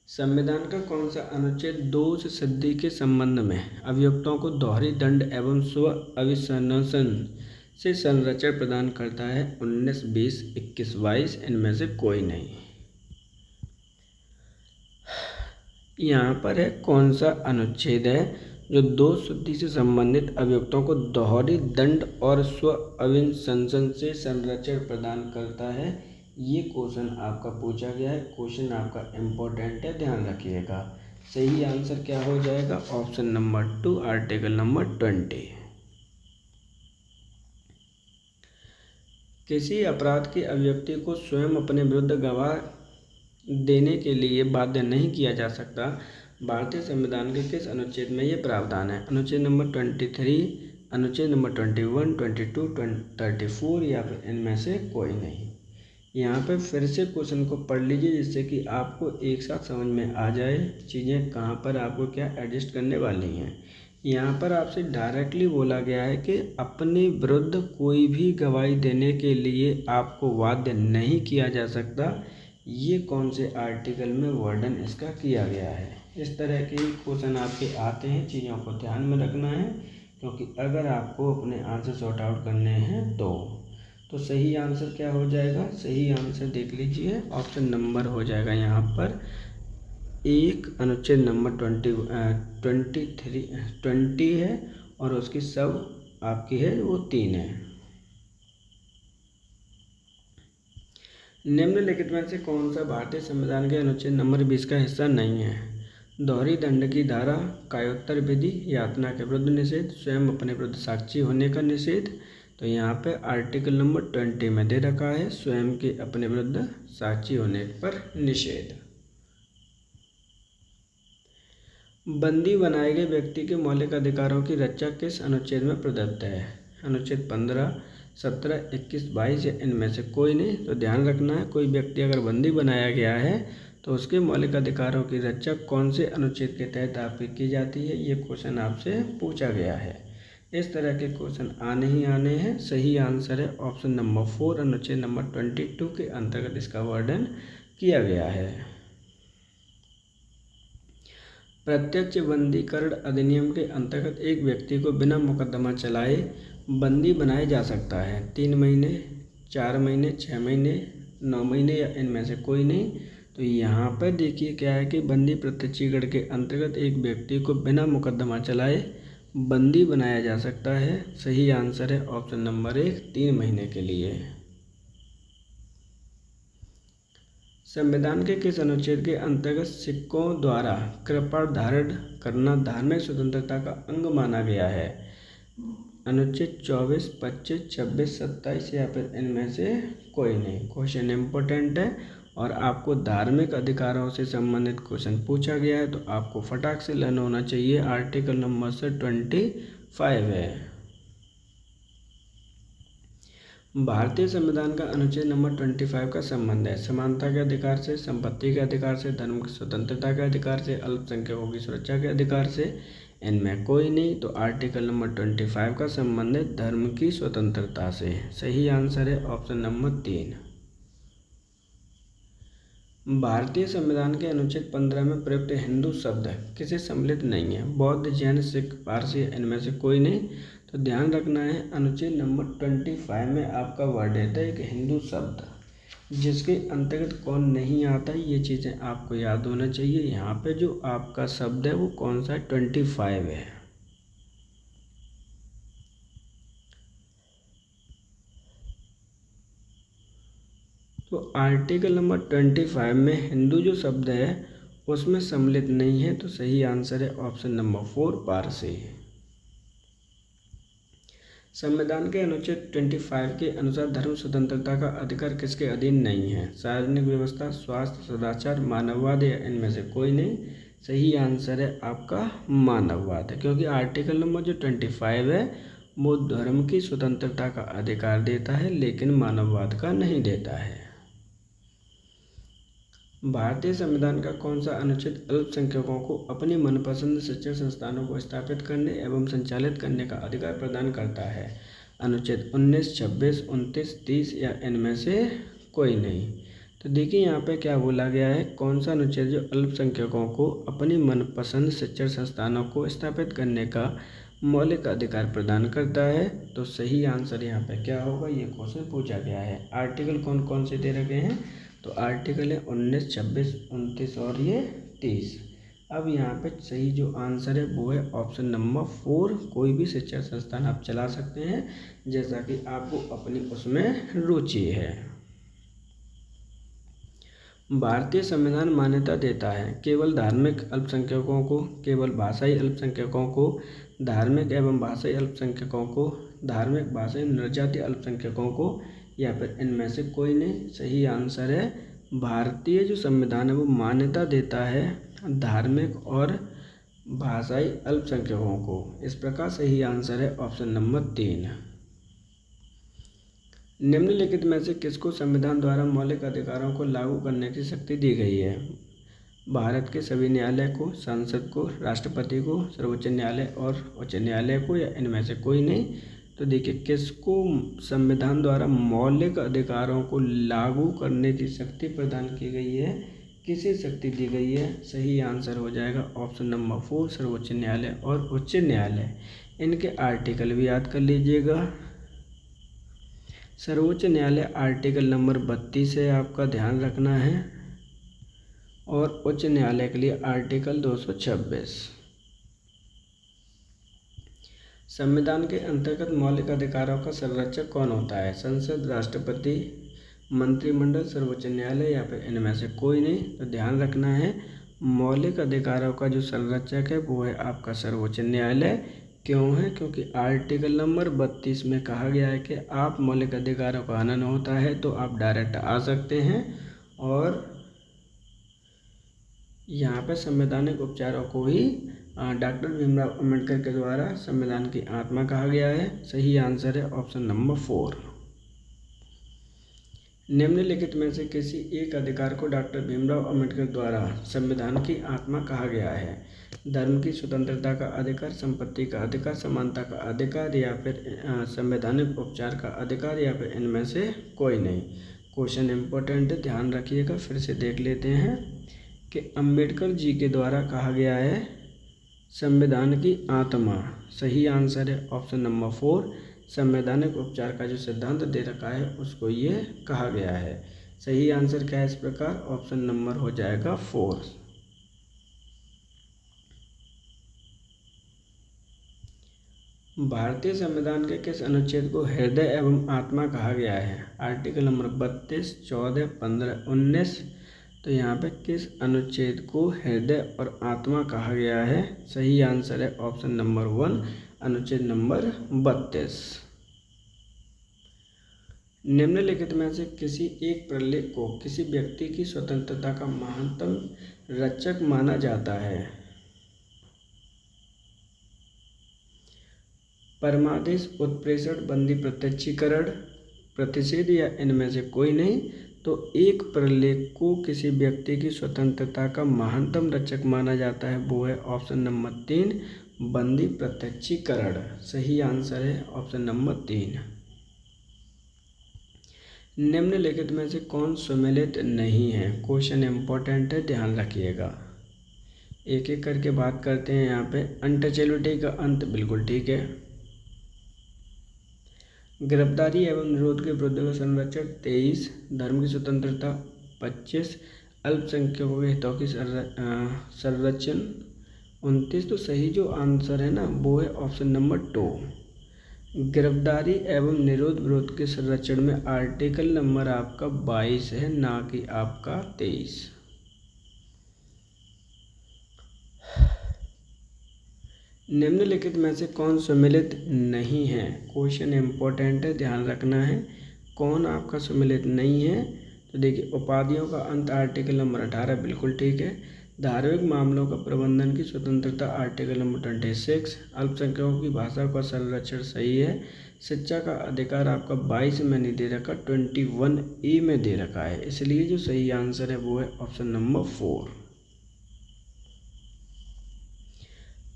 संविधान का कौन सा अनुच्छेद दोष सिद्धि के संबंध में अभियुक्तों को दोहरी दंड एवं स्व अभिशंसन से संरक्षण प्रदान करता है? 19, 20, 21, 22 इनमें से कोई नहीं। यहाँ पर है कौन सा अनुच्छेद है जो दोष सिद्धि से संबंधित अभियुक्तों को दोहरी दंड और स्व अभिशंसन से संरक्षण प्रदान करता है। ये क्वेश्चन आपका पूछा गया है। क्वेश्चन आपका इम्पोर्टेंट है, ध्यान रखिएगा। सही आंसर क्या हो जाएगा? Option number 2, article number 20। किसी अपराध की अभिव्यक्ति को स्वयं अपने विरुद्ध गवाह देने के लिए बाध्य नहीं किया जा सकता। भारतीय संविधान के किस अनुच्छेद में ये प्रावधान है? अनुच्छेद नंबर 23, अनुच्छेद नंबर 21, 22, 34 या फिर इनमें से कोई नहीं। यहाँ पे फिर से क्वेश्चन को पढ़ लीजिए जिससे कि आपको एक साथ समझ में आ जाए चीज़ें कहाँ पर आपको क्या एडजस्ट करने वाली हैं। यहाँ पर आपसे डायरेक्टली बोला गया है कि अपने विरुद्ध कोई भी गवाही देने के लिए आपको बाध्य नहीं किया जा सकता। ये कौन से आर्टिकल में वर्णन इसका किया गया है? इस तरह के क्वेश्चन आपके आते हैं, चीज़ों को ध्यान में रखना है, क्योंकि अगर आपको अपने आंसर सॉर्ट आउट करने हैं तो सही आंसर क्या हो जाएगा? सही आंसर देख लीजिए, ऑप्शन नंबर हो जाएगा यहाँ पर 1, अनुच्छेद नंबर 20 है और उसकी सब आपकी है वो 3 है। निम्नलिखित में से कौन सा भारतीय संविधान के अनुच्छेद नंबर 20 का हिस्सा नहीं है? दोहरी दंड की धारा, कायोत्तर विधि, यातना के विरुद्ध निषेध, स्वयं अपने विरुद्ध साक्षी होने का निषेध। तो यहाँ पे आर्टिकल नंबर 20 में दे रखा है स्वयं के अपने विरुद्ध साक्षी होने पर निषेध। बंदी बनाए गए व्यक्ति के मौलिक अधिकारों की रक्षा किस अनुच्छेद में प्रदत्त है? अनुच्छेद 15, 17, 21, 22 या इनमें से कोई नहीं। तो ध्यान रखना है, कोई व्यक्ति अगर बंदी बनाया गया है तो उसके मौलिक अधिकारों की रक्षा कौन से अनुच्छेद के तहत आपकी की जाती है? ये क्वेश्चन आपसे पूछा गया है। इस तरह के क्वेश्चन आने ही आने हैं। सही आंसर है ऑप्शन नंबर 4, अनुच्छेद नंबर 22 के अंतर्गत इसका वर्णन किया गया है। प्रत्यक्ष बंदीकरण अधिनियम के अंतर्गत एक व्यक्ति को बिना मुकदमा चलाए बंदी बनाया जा सकता है। 3 महीने, 4 महीने, 6 महीने, 9 महीने या इनमें से कोई नहीं। तो यहाँ पर देखिए क्या है कि बंदी प्रत्यक्षीकरण के अंतर्गत एक व्यक्ति को बिना मुकदमा चलाए बंदी बनाया जा सकता है। सही आंसर है ऑप्शन नंबर 1, 3 महीने के लिए। संविधान के किस अनुच्छेद के अंतर्गत सिक्कों द्वारा कृपाण धारण करना धार्मिक स्वतंत्रता का अंग माना गया है? अनुच्छेद 24, 25, 26, 27 या फिर इनमें से कोई नहीं। क्वेश्चन इम्पोर्टेंट है और आपको धार्मिक अधिकारों से संबंधित क्वेश्चन पूछा गया है तो आपको फटाक से लर्न होना चाहिए। आर्टिकल नंबर से 25 है। भारतीय संविधान का अनुच्छेद नंबर 25 का संबंध है समानता के अधिकार से, संपत्ति के अधिकार से, धर्म की स्वतंत्रता के अधिकार से, अल्पसंख्यकों की सुरक्षा के अधिकार से, इनमें कोई नहीं। तो आर्टिकल नंबर 25 का संबंध है धर्म की स्वतंत्रता से। सही आंसर है ऑप्शन नंबर 3। भारतीय संविधान के अनुच्छेद 15 में प्रयुक्त हिंदू शब्द किसे सम्मिलित नहीं है? बौद्ध, जैन, सिख, पारसी, इनमें से कोई नहीं। तो ध्यान रखना है अनुच्छेद नंबर 25 में आपका वर्ड रहता है एक हिंदू शब्द, जिसके अंतर्गत कौन नहीं आता है, ये चीज़ें आपको याद होना चाहिए। यहाँ पे जो आपका शब्द है वो कौन सा है? 25 है। तो आर्टिकल नंबर 25 में हिंदू जो शब्द है उसमें सम्मिलित नहीं है। तो सही आंसर है ऑप्शन नंबर 4 पारसी। संविधान के अनुच्छेद 25 के अनुसार धर्म स्वतंत्रता का अधिकार किसके अधीन नहीं है? सार्वजनिक व्यवस्था, स्वास्थ्य, सदाचार, मानववाद या इनमें से कोई नहीं। सही आंसर है आपका मानववाद है, क्योंकि आर्टिकल नंबर जो 25 है वो धर्म की स्वतंत्रता का अधिकार देता है लेकिन मानववाद का नहीं देता है। भारतीय संविधान का कौन सा अनुच्छेद अल्पसंख्यकों को अपनी मनपसंद शिक्षण संस्थानों को स्थापित करने एवं संचालित करने का अधिकार प्रदान करता है? अनुच्छेद 19, 26, 29, 30 या इनमें से कोई नहीं। तो देखिए यहाँ पे क्या बोला गया है, कौन सा अनुच्छेद जो अल्पसंख्यकों को अपनी मनपसंद शिक्षण संस्थानों को स्थापित करने का मौलिक अधिकार प्रदान करता है। तो सही आंसर यहाँ पे क्या होगा, ये क्वेश्चन पूछा गया है। आर्टिकल कौन कौन से दे रखे हैं? तो आर्टिकल है 19, 26, 29 और ये 30। अब यहाँ पे सही जो आंसर है वो है ऑप्शन नंबर 4। कोई भी शिक्षण संस्थान आप चला सकते हैं जैसा कि आपको अपनी उसमें रुचि है। भारतीय संविधान मान्यता देता है केवल धार्मिक अल्पसंख्यकों को, केवल भाषाई अल्पसंख्यकों को, धार्मिक एवं भाषाई अल्पसंख्यकों को, धार्मिक भाषाई निर्जातीय अल्पसंख्यकों को, या फिर इनमें से कोई नहीं। सही आंसर है भारतीय जो संविधान है वो मान्यता देता है धार्मिक और भाषाई अल्पसंख्यकों को। इस प्रकार सही आंसर है ऑप्शन नंबर 3। निम्नलिखित में से किसको संविधान द्वारा मौलिक अधिकारों को लागू करने की शक्ति दी गई है? भारत के सभी न्यायालय को, संसद को, राष्ट्रपति को, सर्वोच्च न्यायालय और उच्च न्यायालय को, या इनमें से कोई नहीं। तो देखिए किसको संविधान द्वारा मौलिक अधिकारों को लागू करने की शक्ति प्रदान की गई है, किसे शक्ति दी गई है? सही आंसर हो जाएगा ऑप्शन नंबर 4 सर्वोच्च न्यायालय और उच्च न्यायालय। इनके आर्टिकल भी याद कर लीजिएगा। सर्वोच्च न्यायालय आर्टिकल नंबर 32 है, आपका ध्यान रखना है, और उच्च न्यायालय के लिए आर्टिकल 226। संविधान के अंतर्गत मौलिक अधिकारों का संरक्षक कौन होता है? संसद, राष्ट्रपति, मंत्रिमंडल, सर्वोच्च न्यायालय, या फिर इनमें से कोई नहीं। तो ध्यान रखना है मौलिक अधिकारों का जो संरक्षक है वो है आपका सर्वोच्च न्यायालय। क्यों है? क्योंकि आर्टिकल नंबर 32 में कहा गया है कि आप मौलिक अधिकारों का हनन होता है तो आप डायरेक्ट आ सकते हैं, और यहाँ पर संवैधानिक उपचारों को ही डॉक्टर भीमराव अंबेडकर के द्वारा संविधान की आत्मा कहा गया है। सही आंसर है ऑप्शन नंबर 4। निम्नलिखित में से किसी एक अधिकार को डॉक्टर भीमराव अंबेडकर द्वारा संविधान की आत्मा कहा गया है? धर्म की स्वतंत्रता का अधिकार, संपत्ति का अधिकार, समानता का अधिकार, या फिर संवैधानिक उपचार का अधिकार, या फिर इनमें से कोई नहीं। क्वेश्चन इम्पोर्टेंट है, ध्यान रखिएगा। फिर से देख लेते हैं कि अंबेडकर जी के द्वारा कहा गया है संविधान की आत्मा। सही आंसर है ऑप्शन नंबर 4। संवैधानिक उपचार का जो सिद्धांत दे रखा है उसको ये कहा गया है। सही आंसर क्या है इस प्रकार? ऑप्शन नंबर हो जाएगा 4। भारतीय संविधान के किस अनुच्छेद को हृदय एवं आत्मा कहा गया है? Article number 32, 14, 15, 19। तो यहाँ पे किस अनुच्छेद को हृदय और आत्मा कहा गया है? सही आंसर है ऑप्शन नंबर 1 अनुच्छेद नंबर 32। निम्नलिखित में से किसी एक प्रलेख को किसी व्यक्ति की स्वतंत्रता का महानतम रक्षक माना जाता है? परमादेश, उत्प्रेषण, बंदी प्रत्यक्षीकरण, प्रतिषेध या इनमें से कोई नहीं। तो एक प्रलेख को किसी व्यक्ति की स्वतंत्रता का महानतम रक्षक माना जाता है, वो है ऑप्शन नंबर 3, बंदी प्रत्यक्षीकरण। सही आंसर है ऑप्शन नंबर 3। निम्नलिखित में से कौन सम्मिलित नहीं है? क्वेश्चन इंपॉर्टेंट है, ध्यान रखिएगा। एक एक करके बात करते हैं। यहाँ पे अनटचेबिलिटी का अंत बिल्कुल ठीक है। गिरफ्तारी एवं निरोध के विरुद्ध का संरक्षण 23, धर्म की स्वतंत्रता 25, अल्पसंख्यकों के हितों की संरक्षण 29। तो सही जो आंसर है ना वो है ऑप्शन नंबर 2। गिरफ्तारी एवं निरोध विरोध के संरक्षण में आर्टिकल नंबर आपका 22 है, ना कि आपका 23। निम्नलिखित में से कौन सम्मिलित नहीं है? क्वेश्चन इंपॉर्टेंट है, ध्यान रखना है। कौन आपका सम्मिलित नहीं है? तो देखिए, उपाधियों का अंत आर्टिकल नंबर 18 बिल्कुल ठीक है। धार्मिक मामलों का प्रबंधन की स्वतंत्रता आर्टिकल नंबर 26, अल्पसंख्यकों की भाषा का संरक्षण सही है। शिक्षा का अधिकार आपका 22 में नहीं दे रखा, 21A में दे रखा है, इसलिए जो सही आंसर है वो है ऑप्शन नंबर 4।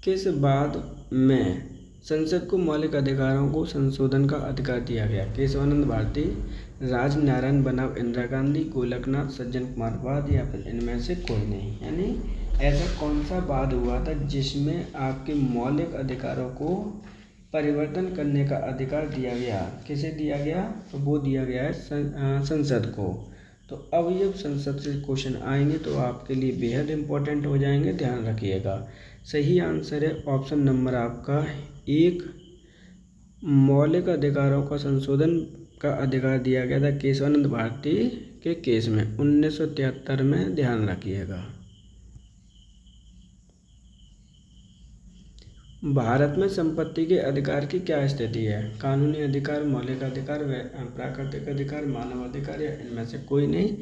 किस बाद में संसद को मौलिक अधिकारों को संशोधन का अधिकार दिया गया? केशवानंद भारती, राजनारायण बनाम इंदिरा गांधी, गोलकनाथ, सज्जन कुमार वाद या फिर इनमें से कोई नहीं। यानी ऐसा कौन सा वाद हुआ था जिसमें आपके मौलिक अधिकारों को परिवर्तन करने का अधिकार दिया गया? किसे दिया गया? तो वो दिया गया है संसद को। तो अब जब संसद से क्वेश्चन आएंगे तो आपके लिए बेहद इम्पोर्टेंट हो जाएंगे, ध्यान रखिएगा। सही आंसर है ऑप्शन नंबर आपका 1, मौलिक अधिकारों का संशोधन का अधिकार दिया गया था केशवानंद भारती के केस में 1973 में, ध्यान रखिएगा। भारत में संपत्ति के अधिकार की क्या स्थिति है? कानूनी अधिकार, मौलिक अधिकार, प्राकृतिक अधिकार, मानव अधिकार या इनमें से कोई नहीं।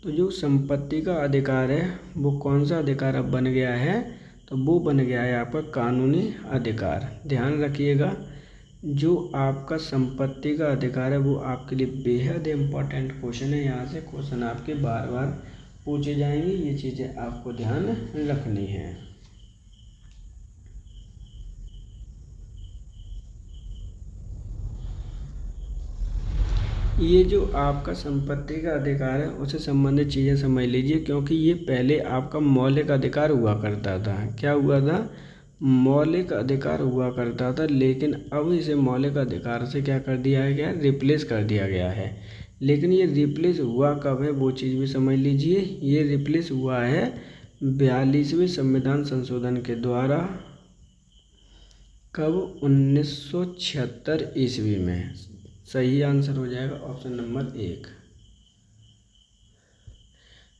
तो जो संपत्ति का अधिकार है वो कौन सा अधिकार अब बन गया है? तो वो बन गया है आपका कानूनी अधिकार। ध्यान रखिएगा, जो आपका संपत्ति का अधिकार है वो आपके लिए बेहद इम्पोर्टेंट क्वेश्चन है। यहाँ से क्वेश्चन आपके बार बार पूछे जाएंगे, ये चीज़ें आपको ध्यान रखनी है। ये जो आपका संपत्ति का अधिकार है उससे संबंधित चीज़ें समझ लीजिए, क्योंकि ये पहले आपका मौलिक अधिकार हुआ करता था। क्या हुआ था? मौलिक अधिकार हुआ करता था, लेकिन अब इसे मौलिक अधिकार से क्या कर दिया गया? रिप्लेस कर दिया गया है। लेकिन ये रिप्लेस हुआ कब है वो चीज़ भी समझ लीजिए। ये रिप्लेस हुआ है 42वें संविधान संशोधन के द्वारा। कब? 1976 ईस्वी में। सही आंसर हो जाएगा ऑप्शन नंबर 1।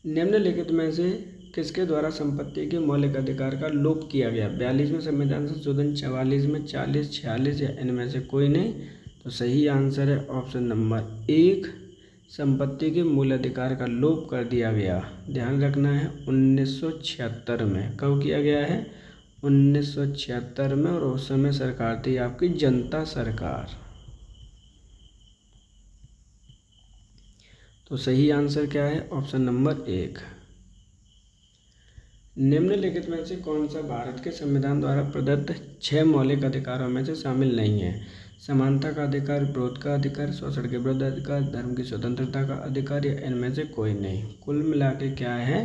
निम्नलिखित में से किसके द्वारा संपत्ति के मौलिक अधिकार का लोप किया गया? 42वें संविधान संशोधन, 44 में, 40, 46 या इनमें से कोई नहीं। तो सही आंसर है ऑप्शन नंबर 1, संपत्ति के मूल अधिकार का लोप कर दिया गया। ध्यान रखना है 1976 में। कब किया गया है? 1976 में, और उस समय सरकार थी आपकी जनता सरकार। तो सही आंसर क्या है? Option number 1। निम्नलिखित में से कौन सा भारत के संविधान द्वारा प्रदत्त 6 मौलिक अधिकारों में से शामिल नहीं है? समानता का अधिकार, विरोध का अधिकार, शोषण के विरुद्ध अधिकार, धर्म की स्वतंत्रता का अधिकार या इनमें से कोई नहीं। कुल मिला के क्या है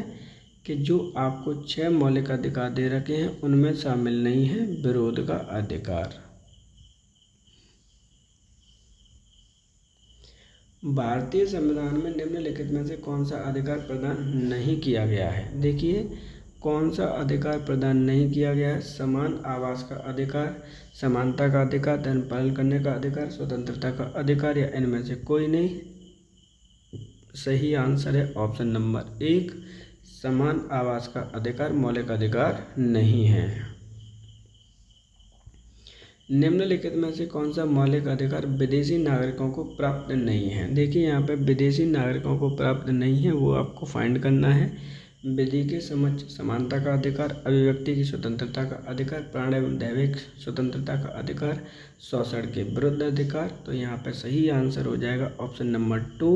कि जो आपको 6 मौलिक अधिकार दे रखे हैं उनमें शामिल नहीं है विरोध का अधिकार। भारतीय संविधान में निम्नलिखित में से कौन सा अधिकार प्रदान नहीं किया गया है? देखिए, कौन सा अधिकार प्रदान नहीं किया गया है? समान आवास का अधिकार, समानता का अधिकार, धर्म पालन करने का अधिकार, स्वतंत्रता का अधिकार या इनमें से कोई नहीं। सही आंसर है ऑप्शन नंबर 1, समान आवास का अधिकार मौलिक अधिकार नहीं है। निम्नलिखित में से कौन सा मौलिक अधिकार विदेशी नागरिकों को प्राप्त नहीं है। देखिए यहाँ पे विदेशी नागरिकों को प्राप्त नहीं है, वो आपको फाइंड करना है। विधि के समक्ष समानता का अधिकार, अभिव्यक्ति की स्वतंत्रता का अधिकार, प्राण एवं दैविक स्वतंत्रता का अधिकार, शोषण के विरुद्ध अधिकार। तो यहाँ पे सही आंसर हो जाएगा ऑप्शन नंबर 2,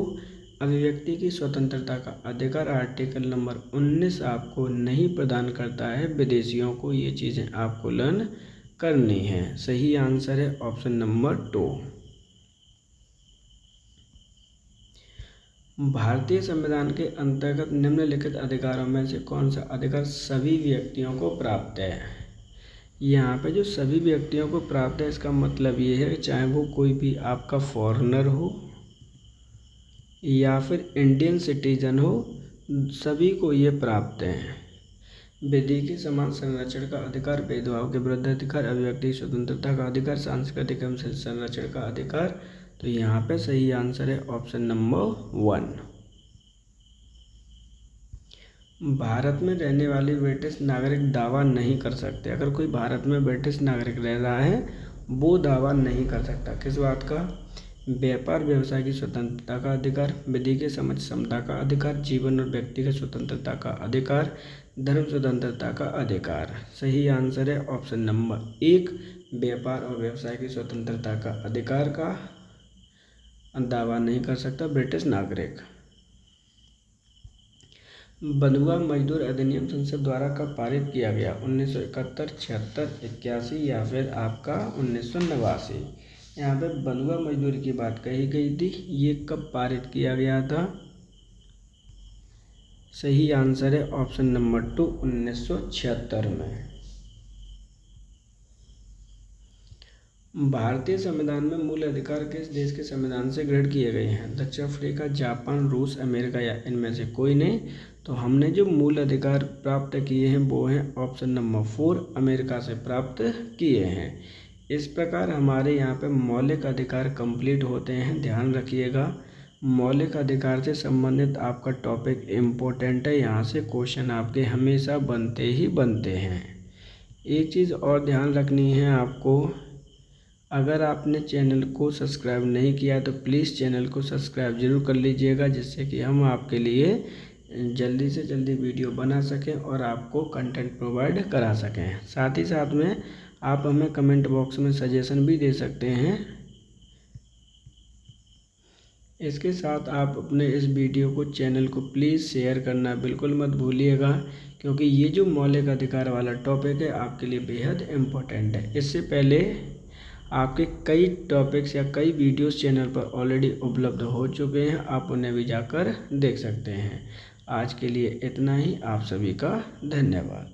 अभिव्यक्ति की स्वतंत्रता का अधिकार। आर्टिकल नंबर 19 आपको नहीं प्रदान करता है, विदेशियों को ये चीज़ें आपको लर्न करनी है। सही आंसर है ऑप्शन नंबर 2। भारतीय संविधान के अंतर्गत निम्नलिखित अधिकारों में से कौन सा अधिकार सभी व्यक्तियों को प्राप्त है। यहाँ पे जो सभी व्यक्तियों को प्राप्त है, इसका मतलब ये है कि चाहे वो कोई भी आपका फॉरेनर हो या फिर इंडियन सिटीजन हो, सभी को ये प्राप्त है। विधि के समान संरक्षण का अधिकार, भेदभाव के विरुद्ध अधिकार, अभिव्यक्ति स्वतंत्रता का अधिकार, सांस्कृतिक एवं संरक्षण का अधिकार। तो यहाँ पे सही आंसर है ऑप्शन नंबर 1। भारत में रहने वाले ब्रिटिश नागरिक दावा नहीं कर सकते। अगर कोई भारत में ब्रिटिश नागरिक रह रहा है, वो दावा नहीं कर सकता। किस बात का? व्यापार व्यवसाय की स्वतंत्रता का अधिकार, विधि के समक्ष समता का अधिकार, जीवन और व्यक्तिगत स्वतंत्रता का अधिकार, धर्म स्वतंत्रता का अधिकार। सही आंसर है ऑप्शन नंबर 1, व्यापार और व्यवसाय की स्वतंत्रता का अधिकार का दावा नहीं कर सकता ब्रिटिश नागरिक। बंधुआ मजदूर अधिनियम संसद द्वारा कब पारित किया गया? 1971, 76, 81 या फिर आपका 1989। यहाँ पे बंधुआ मजदूर की बात कही गई थी, ये कब पारित किया गया था? सही आंसर है ऑप्शन नंबर 2, 1976 में। भारतीय संविधान में मूल अधिकार किस देश के संविधान से ग्रहण किए गए हैं? दक्षिण अफ्रीका, जापान, रूस, अमेरिका या इनमें से कोई नहीं। तो हमने जो मूल अधिकार प्राप्त किए हैं वो हैं ऑप्शन नंबर 4, अमेरिका से प्राप्त किए हैं। इस प्रकार हमारे यहाँ पे मौलिक अधिकार कंप्लीट होते हैं। ध्यान रखिएगा, मौलिक अधिकार से संबंधित आपका टॉपिक इम्पोर्टेंट है, यहाँ से क्वेश्चन आपके हमेशा बनते ही बनते हैं। एक चीज़ और ध्यान रखनी है आपको, अगर आपने चैनल को सब्सक्राइब नहीं किया तो प्लीज़ चैनल को सब्सक्राइब जरूर कर लीजिएगा, जिससे कि हम आपके लिए जल्दी से जल्दी वीडियो बना सकें और आपको कंटेंट प्रोवाइड करा सकें। साथ ही साथ में आप हमें कमेंट बॉक्स में सजेशन भी दे सकते हैं। इसके साथ आप अपने इस वीडियो को, चैनल को प्लीज़ शेयर करना बिल्कुल मत भूलिएगा, क्योंकि ये जो मौलिक अधिकार वाला टॉपिक है आपके लिए बेहद इम्पोर्टेंट है। इससे पहले आपके कई टॉपिक्स या कई वीडियोस चैनल पर ऑलरेडी उपलब्ध हो चुके हैं, आप उन्हें भी जाकर देख सकते हैं। आज के लिए इतना ही। आप सभी का धन्यवाद।